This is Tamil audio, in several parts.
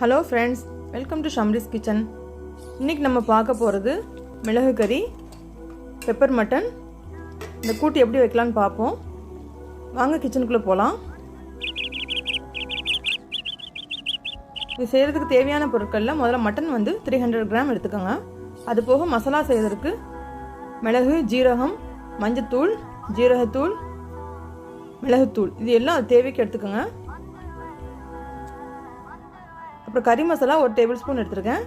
Hello friends, welcome to Shamris kitchen. இன்றைக்கி நம்ம பார்க்க போகிறது மிளகு கறி, பெப்பர் மட்டன். இந்த கூட்டு எப்படி வைக்கலான்னு பார்ப்போம். வாங்க கிச்சனுக்குள்ளே போகலாம். இது செய்கிறதுக்கு தேவையான பொருட்களில் முதல்ல மட்டன் 300 கிராம் எடுத்துக்கோங்க. அது போக மசாலா செய்வதற்கு மிளகு, ஜீரகம், மஞ்சத்தூள், ஜீரகத்தூள், மிளகுத்தூள், இது எல்லாம் தேவைக்கு எடுத்துக்கோங்க. அப்புறம் கறி மசாலா 1 டேபிள் ஸ்பூன் எடுத்துருக்கேன்.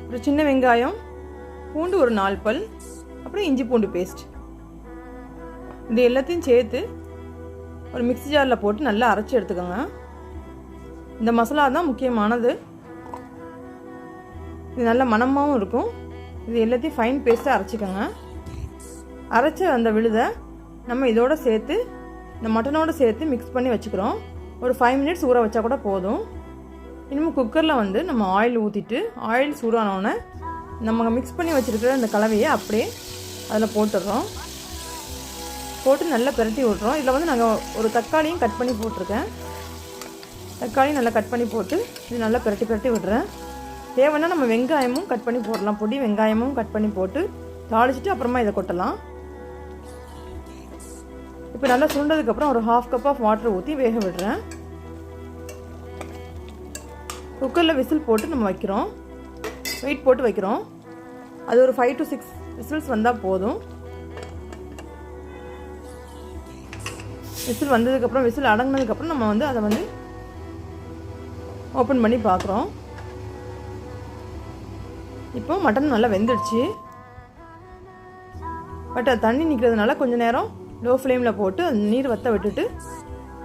அப்புறம் சின்ன வெங்காயம், பூண்டு ஒரு 4 பல், அப்புறம் இஞ்சி பூண்டு பேஸ்ட். இது எல்லாத்தையும் சேர்த்து ஒரு மிக்ஸி ஜாரில் போட்டு நல்லா அரைச்சி எடுத்துக்கோங்க. இந்த மசாலா தான் முக்கியமானது. இது நல்ல மணமாகவும் இருக்கும். இது எல்லாத்தையும் ஃபைன் பேஸ்ட்டாக அரைச்சிக்கோங்க. அரைச்ச அந்த விழுதை நம்ம இதோடு சேர்த்து இந்த மட்டனோடு சேர்த்து மிக்ஸ் பண்ணி வச்சுக்கிறோம். ஒரு 5 மினிட்ஸ் ஊற வச்சா கூட போதும். இனிமேல் குக்கரில் நம்ம ஆயில் ஊற்றிட்டு, ஆயில் சூடானோடனே நம்ம மிக்ஸ் பண்ணி வச்சுருக்கிற இந்த கலவையை அப்படியே அதில் போட்டுடுறோம். போட்டு நல்லா பிரட்டி விட்றோம். இதில் நாங்கள் ஒரு தக்காளியும் கட் பண்ணி போட்டிருக்கேன். தக்காளியும் நல்லா கட் பண்ணி போட்டு இது நல்லா பிரட்டி விடுறேன். தேவைன்னா நம்ம வெங்காயமும் கட் பண்ணி போடலாம். பொடி வெங்காயமும் கட் பண்ணி போட்டு தாளிச்சிட்டு அப்புறமா இதை கொட்டலாம். இப்போ நல்லா சுண்டதுக்கப்புறம் ஒரு 1/2 கப் ஆஃப் வாட்டர் ஊற்றி வேக விடுறேன். குக்கரில் விசில் போட்டு நம்ம வைக்கிறோம். வெயிட் போட்டு வைக்கிறோம். அது ஒரு 5 to 6 விசில்ஸ் வந்தால் போதும். விசில் வந்ததுக்கப்புறம், விசில் அடங்கினதுக்கப்புறம் நம்ம அதை ஓப்பன் பண்ணி பார்க்குறோம். இப்போ மட்டன் நல்லா வெந்துடுச்சு. பட் அது தண்ணி நிற்கிறதுனால கொஞ்சம் நேரம் லோ ஃப்ளேமில் போட்டு அந்த நீர் வற்ற விட்டுட்டு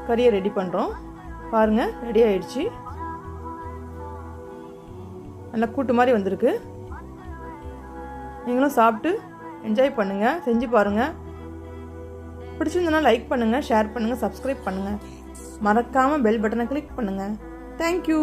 கறியை ரெடி பண்ணுறோம். பாருங்கள், ரெடி ஆகிடுச்சு. நல்லா கூட்டு மாதிரி வந்திருக்கு. நீங்களும் சாப்பிட்டு என்ஜாய் பண்ணுங்கள், செஞ்சு பாருங்கள். பிடிச்சிருந்தனா லைக் பண்ணுங்கள், ஷேர் பண்ணுங்கள், சப்ஸ்கிரைப் பண்ணுங்கள். மறக்காமல் பெல் பட்டனை கிளிக் பண்ணுங்கள். தேங்க்யூ.